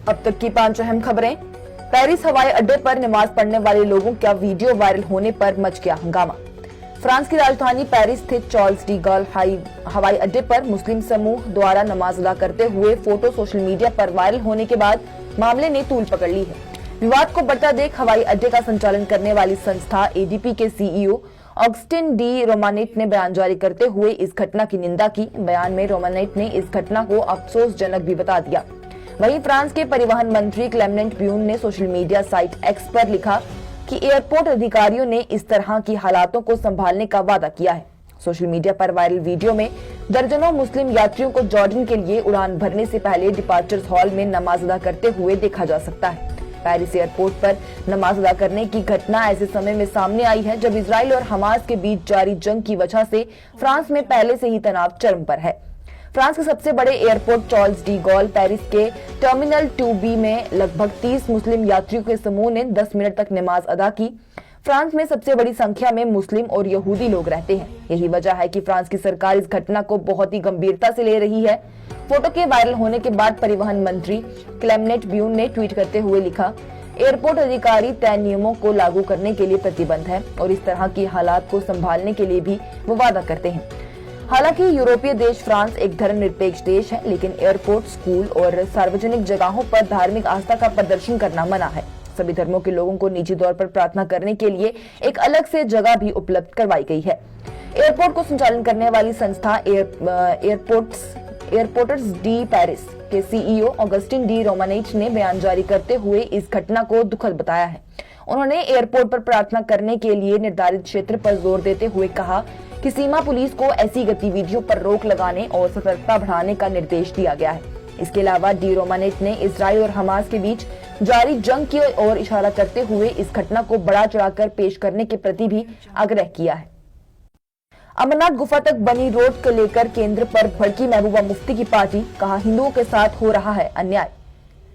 अब तक की 5 अहम खबरें। पेरिस हवाई अड्डे पर नमाज पढ़ने वाले लोगों का वीडियो वायरल होने पर मच गया हंगामा। फ्रांस की राजधानी पेरिस स्थित चार्ल्स डी गॉल हवाई अड्डे पर मुस्लिम समूह द्वारा नमाज अदा करते हुए फोटो सोशल मीडिया पर वायरल होने के बाद मामले ने तूल पकड़ ली है। विवाद को बढ़ता देख हवाई अड्डे का संचालन करने वाली संस्था एडीपी के सीईओ ऑगस्टिन डी रोमानेट ने बयान जारी करते हुए इस घटना की निंदा की। बयान में रोमानेट ने इस घटना को अफसोसजनक भी बता दिया। वहीं फ्रांस के परिवहन मंत्री क्लेमेंट ब्यून ने सोशल मीडिया साइट एक्स पर लिखा कि एयरपोर्ट अधिकारियों ने इस तरह की हालातों को संभालने का वादा किया है। सोशल मीडिया पर वायरल वीडियो में दर्जनों मुस्लिम यात्रियों को जॉर्डन के लिए उड़ान भरने से पहले डिपार्चर्स हॉल में नमाज अदा करते हुए देखा जा सकता है। पेरिस एयरपोर्ट पर नमाज अदा करने की घटना ऐसे समय में सामने आई है जब इजराइल और हमास के बीच जारी जंग की वजह से फ्रांस में पहले से ही तनाव चरम पर है। फ्रांस के सबसे बड़े airport Charles de Gaulle Paris के टर्मिनल 2B में लगभग 30 मुस्लिम यात्रियों के समूह ने 10 मिनट तक नमाज अदा की। फ्रांस में सबसे बड़ी संख्या में मुस्लिम और यहूदी लोग रहते हैं। यही वजह है कि फ्रांस की सरकार इस घटना को बहुत ही गंभीरता से ले रही है। फोटो के वायरल होने के बाद परिवहन मंत्री क्लेमेंट ब्यून ने ट्वीट करते हुए लिखा, एयरपोर्ट अधिकारी तय नियमों को लागू करने के लिए प्रतिबद्ध है और इस तरह की हालात को संभालने के लिए भी वो वादा करते हैं। हालांकि यूरोपीय देश फ्रांस एक धर्मनिरपेक्ष देश है, लेकिन एयरपोर्ट, स्कूल और सार्वजनिक जगहों पर धार्मिक आस्था का प्रदर्शन करना मना है। सभी धर्मों के लोगों को निजी तौर पर प्रार्थना करने के लिए एक अलग से जगह भी उपलब्ध करवाई गई है। एयरपोर्ट को संचालन करने वाली संस्था एयरपोर्ट्स डी पेरिस के सीईओ ऑगस्टिन डी रोमानेट ने बयान जारी करते हुए इस घटना को दुखद बताया है। उन्होंने एयरपोर्ट पर प्रार्थना करने के लिए निर्धारित क्षेत्र पर जोर देते हुए कहा कि सीमा पुलिस को ऐसी गतिविधियों पर रोक लगाने और सतर्कता बढ़ाने का निर्देश दिया गया है। इसके अलावा डी रोमानेट ने इजराइल और हमास के बीच जारी जंग की ओर इशारा करते हुए इस घटना को बढ़ा चढ़ाकर पेश करने के प्रति भी आग्रह किया है। अमरनाथ गुफा तक बनी रोड को लेकर केंद्र पर भड़की महबूबा मुफ्ती की पार्टी, कहा हिंदुओं के साथ हो रहा है अन्याय।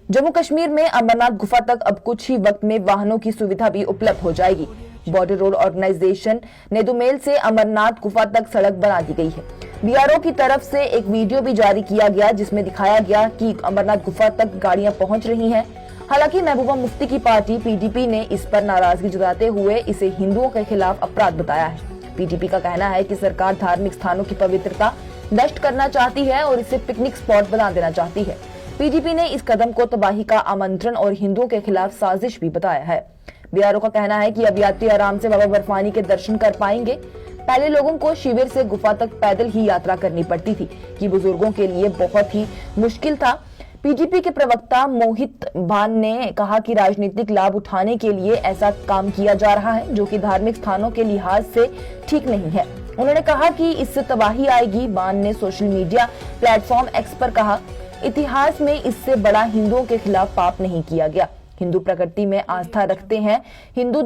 जम्मू कश्मीर में अमरनाथ गुफा तक अब कुछ ही वक्त में वाहनों की सुविधा भी उपलब्ध हो जाएगी। बॉर्डर रोड ऑर्गेनाइजेशन नेदुमेल से अमरनाथ गुफा तक सड़क बना दी गई है। बीआरओ की तरफ से एक वीडियो भी जारी किया गया जिसमें दिखाया गया कि अमरनाथ गुफा तक गाड़ियां पहुंच रही हैं। हालांकि महबूबा मुफ्ती की पार्टी पीडीपी ने इस पर नाराजगी जताते हुए इसे हिंदुओं के खिलाफ अपराध बताया है। पीडीपी का कहना है कि सरकार धार्मिक स्थानों की पवित्रता नष्ट करना चाहती है और इसे पिकनिक स्पॉट बना देना चाहती है। पीडीपी ने इस कदम को तबाही का आमंत्रण और हिंदुओं के खिलाफ साजिश भी बताया है। बीआरओ का कहना है कि अब यात्री आराम से बाबा बर्फानी के दर्शन कर पाएंगे। पहले लोगों को शिविर से गुफा तक पैदल ही यात्रा करनी पड़ती थी, कि बुजुर्गों के लिए बहुत ही मुश्किल था। पीडीपी के प्रवक्ता मोहित भान ने कहा कि राजनीतिक लाभ उठाने के लिए ऐसा काम किया जा रहा है जो कि धार्मिक स्थानों के लिहाज से ठीक नहीं है। उन्होंने कहा कि इससे तबाही आएगी। भान ने सोशल मीडिया प्लेटफॉर्म एक्स पर कहा, इतिहास में इससे बड़ा हिंदुओं के खिलाफ पाप नहीं किया गया। हिंदू प्रकृति में आस्था रखते हैं। हिंदू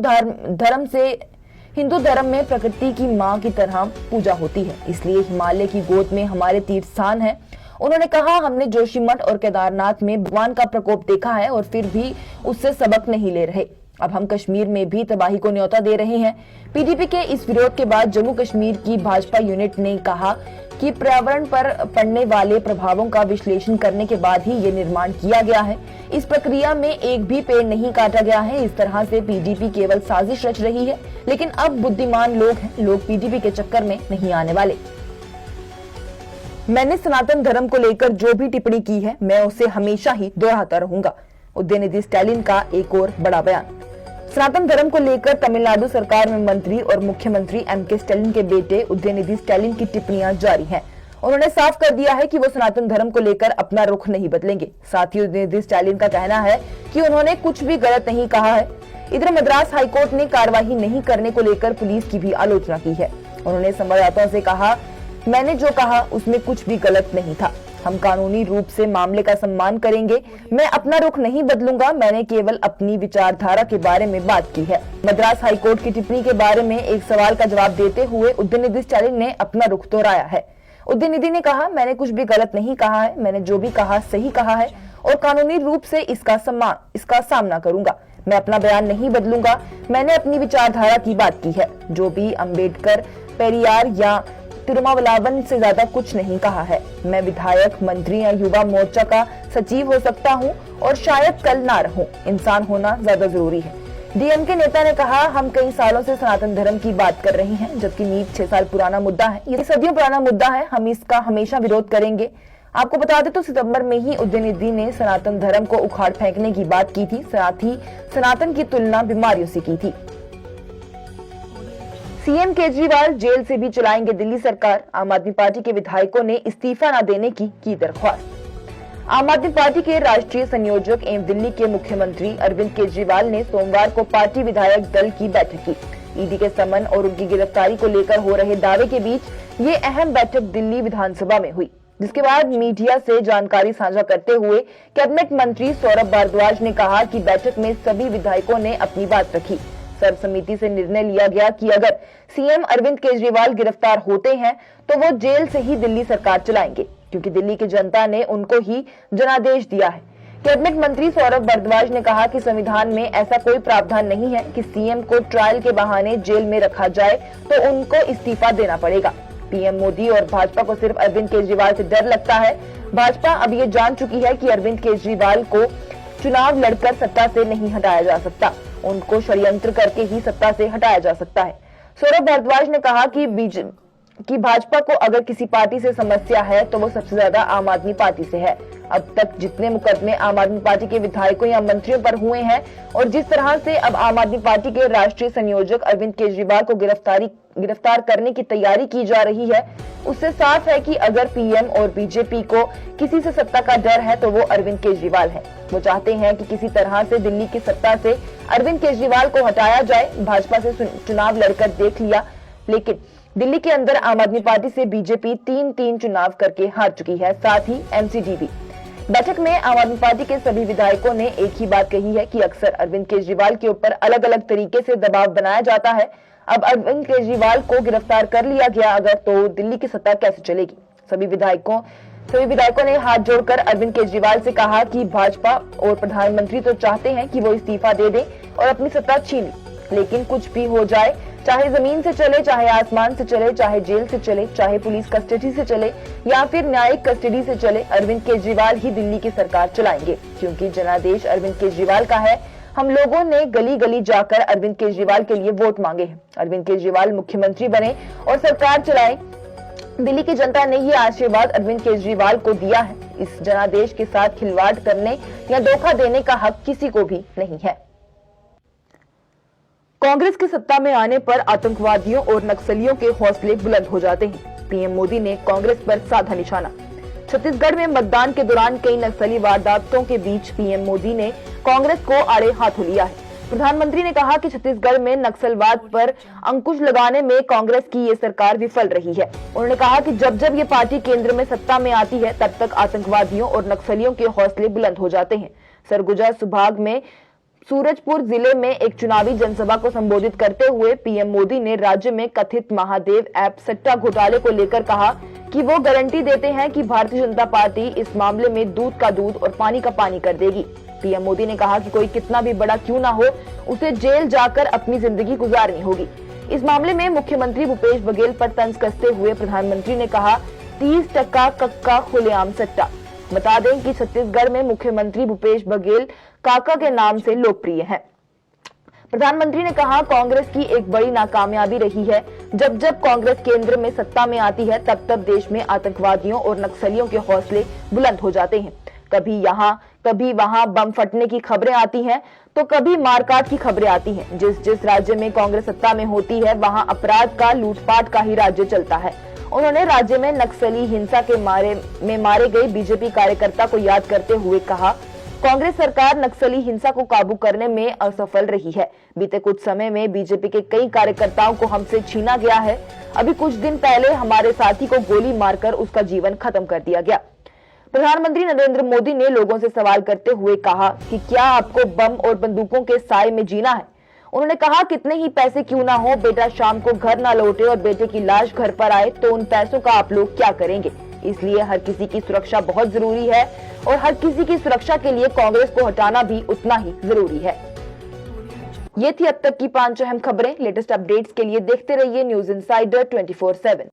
धर्म में प्रकृति की मां की तरह पूजा होती है, इसलिए हिमालय की गोद में हमारे तीर्थ स्थान है। उन्होंने कहा, हमने जोशीमठ और केदारनाथ में भगवान का प्रकोप देखा है और फिर भी उससे सबक नहीं ले रहे। अब हम कश्मीर में भी तबाही को न्योता दे रहे हैं। पीडीपी के इस विरोध के बाद जम्मू कश्मीर की भाजपा यूनिट ने कहा कि पर्यावरण पर पड़ने वाले प्रभावों का विश्लेषण करने के बाद ही ये निर्माण किया गया है। इस प्रक्रिया में एक भी पेड़ नहीं काटा गया है। इस तरह से पीडीपी केवल साजिश रच रही है, लेकिन अब बुद्धिमान लोग हैं, लोग पीडीपी के चक्कर में नहीं आने वाले। मैंने सनातन धर्म को लेकर जो भी टिप्पणी की है, मैं उसे हमेशा ही दोहराता रहूंगा। उदयनिधि स्टालिन का एक और बड़ा बयान। सनातन धर्म को लेकर तमिलनाडु सरकार में मंत्री और मुख्यमंत्री एमके स्टालिन के बेटे उदयनिधि स्टालिन की टिप्पणियां जारी हैं। उन्होंने साफ कर दिया है कि वो सनातन धर्म को लेकर अपना रुख नहीं बदलेंगे। साथ ही उदयनिधि स्टालिन का कहना है कि उन्होंने कुछ भी गलत नहीं कहा है। इधर मद्रास हाईकोर्ट ने कार्रवाई नहीं करने को लेकर पुलिस की भी आलोचना की है। उन्होंने संवाददाताओं से कहा, मैंने जो कहा उसमें कुछ भी गलत नहीं था। हम कानूनी रूप से मामले का सम्मान करेंगे। मैं अपना रुख नहीं बदलूंगा। मैंने केवल अपनी विचारधारा के बारे में बात की है। मद्रास हाईकोर्ट की टिप्पणी के बारे में एक सवाल का जवाब देते हुए उदयनिधि स्टालिन ने अपना रुख दोहराया है। उदयनिधि ने कहा, मैंने कुछ भी गलत नहीं कहा है। मैंने जो भी कहा सही कहा है और कानूनी रूप से इसका सामना करूंगा। मैं अपना बयान नहीं बदलूंगा। मैंने अपनी विचारधारा की बात की है। जो भी अम्बेडकर, पेरियार या तिरुमावलावन से ज्यादा कुछ नहीं कहा है। मैं विधायक, मंत्री या युवा मोर्चा का सचिव हो सकता हूं और शायद कल ना रहूं। इंसान होना ज्यादा जरूरी है। डीएमके नेता ने कहा, हम कई सालों से सनातन धर्म की बात कर रहे हैं, जबकि नीट 6 साल पुराना मुद्दा है। ये सदियों पुराना मुद्दा है। हम इसका हमेशा विरोध करेंगे। आपको बता दें तो सितंबर में ही उदयनिधि ने सनातन धर्म को उखाड़ फेंकने की बात की थी। साथ ही सनातन की तुलना बीमारियों से की थी। सीएम केजरीवाल जेल से भी चलाएंगे दिल्ली सरकार। आम आदमी पार्टी के विधायकों ने इस्तीफा न देने की दरख्वास्त। आम आदमी पार्टी के राष्ट्रीय संयोजक एवं दिल्ली के मुख्यमंत्री अरविंद केजरीवाल ने सोमवार को पार्टी विधायक दल की बैठक की। ईडी के समन और उनकी गिरफ्तारी को लेकर हो रहे दावे के बीच ये अहम बैठक दिल्ली विधानसभा में हुई, जिसके बाद मीडिया से जानकारी साझा करते हुए कैबिनेट मंत्री सौरभ भारद्वाज ने कहा कि बैठक में सभी विधायकों ने अपनी बात रखी। सर्वसम्मति से निर्णय लिया गया कि अगर सीएम अरविंद केजरीवाल गिरफ्तार होते हैं तो वो जेल से ही दिल्ली सरकार चलाएंगे, क्योंकि दिल्ली की जनता ने उनको ही जनादेश दिया है। कैबिनेट मंत्री सौरभ भारद्वाज ने कहा कि संविधान में ऐसा कोई प्रावधान नहीं है कि सीएम को ट्रायल के बहाने जेल में रखा जाए तो उनको इस्तीफा देना पड़ेगा। पीएम मोदी और भाजपा को सिर्फ अरविंद केजरीवाल से डर लगता है। भाजपा अब ये जान चुकी है कि अरविंद केजरीवाल को चुनाव लड़कर सत्ता से नहीं हटाया जा सकता, उनको षड्यंत्र करके ही सत्ता से हटाया जा सकता है। सौरभ भारद्वाज ने कहा कि भाजपा को अगर किसी पार्टी से समस्या है तो वो सबसे ज्यादा आम आदमी पार्टी से है। अब तक जितने मुकदमे आम आदमी पार्टी के विधायकों या मंत्रियों पर हुए हैं और जिस तरह से अब आम आदमी पार्टी के राष्ट्रीय संयोजक अरविंद केजरीवाल को गिरफ्तार करने की तैयारी की जा रही है, उससे साफ है कि अगर पीएम और बीजेपी को किसी से सत्ता का डर है तो वो अरविंद केजरीवाल है। वो चाहते हैं कि किसी तरह से दिल्ली की सत्ता से अरविंद केजरीवाल को हटाया जाए। भाजपा से चुनाव लड़कर देख लिया, लेकिन दिल्ली के अंदर आम आदमी पार्टी से बीजेपी 3 चुनाव करके हार चुकी है, साथ ही एमसीडी भी। बैठक में आम आदमी पार्टी के सभी विधायकों ने एक ही बात कही है कि अक्सर अरविंद केजरीवाल के ऊपर अलग अलग तरीके से दबाव बनाया जाता है। अब अरविंद केजरीवाल को गिरफ्तार कर लिया गया अगर तो दिल्ली की सत्ता कैसे चलेगी। सभी विधायकों ने हाथ जोड़कर अरविंद केजरीवाल से कहा कि भाजपा और प्रधानमंत्री तो चाहते हैं कि वो इस्तीफा दे दें और अपनी सत्ता छीन ले, लेकिन कुछ भी हो जाए, चाहे जमीन से चले, चाहे आसमान से चले, चाहे जेल से चले, चाहे पुलिस कस्टडी से चले या फिर न्यायिक कस्टडी से चले, अरविंद केजरीवाल ही दिल्ली की सरकार चलाएंगे, क्योंकि जनादेश अरविंद केजरीवाल का है। हम लोगों ने गली गली जाकर अरविंद केजरीवाल के लिए वोट मांगे हैं। अरविंद केजरीवाल मुख्यमंत्री बने और सरकार चलाए। दिल्ली की जनता ने ये आशीर्वाद अरविंद केजरीवाल को दिया है। इस जनादेश के साथ खिलवाड़ करने या धोखा देने का हक किसी को भी नहीं है। कांग्रेस की सत्ता में आने पर आतंकवादियों और नक्सलियों के हौसले बुलंद हो जाते हैं। पीएम मोदी ने कांग्रेस पर साधा निशाना। छत्तीसगढ़ में मतदान के दौरान कई नक्सली वारदातों के बीच पीएम मोदी ने कांग्रेस को आड़े हाथों लिया है। प्रधानमंत्री ने कहा कि छत्तीसगढ़ में नक्सलवाद पर अंकुश लगाने में कांग्रेस की ये सरकार विफल रही है। उन्होंने कहा कि जब जब ये पार्टी केंद्र में सत्ता में आती है तब तक आतंकवादियों और नक्सलियों के हौसले बुलंद हो जाते हैं। सरगुजा सुभाग में सूरजपुर जिले में एक चुनावी जनसभा को संबोधित करते हुए पीएम मोदी ने राज्य में कथित महादेव ऐप सट्टा घोटाले को लेकर कहा कि वो गारंटी देते हैं कि भारतीय जनता पार्टी इस मामले में दूध का दूध और पानी का पानी कर देगी। पीएम मोदी ने कहा कि कोई कितना भी बड़ा क्यों ना हो, उसे जेल जाकर अपनी जिंदगी गुजारनी होगी। इस मामले में मुख्यमंत्री भूपेश बघेल पर तंज कसते हुए प्रधानमंत्री ने कहा 30% कक्का खुलेआम सट्टा। बता दें कि छत्तीसगढ़ में मुख्यमंत्री भूपेश बघेल काका के नाम से लोकप्रिय हैं। प्रधानमंत्री ने कहा कांग्रेस की एक बड़ी नाकामयाबी रही है। जब जब कांग्रेस केंद्र में सत्ता में आती है तब तब देश में आतंकवादियों और नक्सलियों के हौसले बुलंद हो जाते हैं। कभी यहाँ कभी वहाँ बम फटने की खबरें आती हैं तो कभी मारकाट की खबरें आती हैं। जिस राज्य में कांग्रेस सत्ता में होती है वहाँ अपराध का, लूटपाट का ही राज्य चलता है। उन्होंने राज्य में नक्सली हिंसा के मारे गए बीजेपी कार्यकर्ता को याद करते हुए कहा कांग्रेस सरकार नक्सली हिंसा को काबू करने में असफल रही है। बीते कुछ समय में बीजेपी के कई कार्यकर्ताओं को हमसे छीना गया है। अभी कुछ दिन पहले हमारे साथी को गोली मारकर उसका जीवन खत्म कर दिया गया। प्रधानमंत्री नरेंद्र मोदी ने लोगों से सवाल करते हुए कहा कि क्या आपको बम और बंदूकों के साए में जीना है। उन्होंने कहा कितने ही पैसे क्यों ना हो, बेटा शाम को घर ना लौटे और बेटे की लाश घर पर आए तो उन पैसों का आप लोग क्या करेंगे। इसलिए हर किसी की सुरक्षा बहुत जरूरी है और हर किसी की सुरक्षा के लिए कांग्रेस को हटाना भी उतना ही जरूरी है। ये थी अब तक की 5 अहम खबरें। लेटेस्ट अपडेट्स के लिए देखते रहिए न्यूज इंसाइडर 24/7।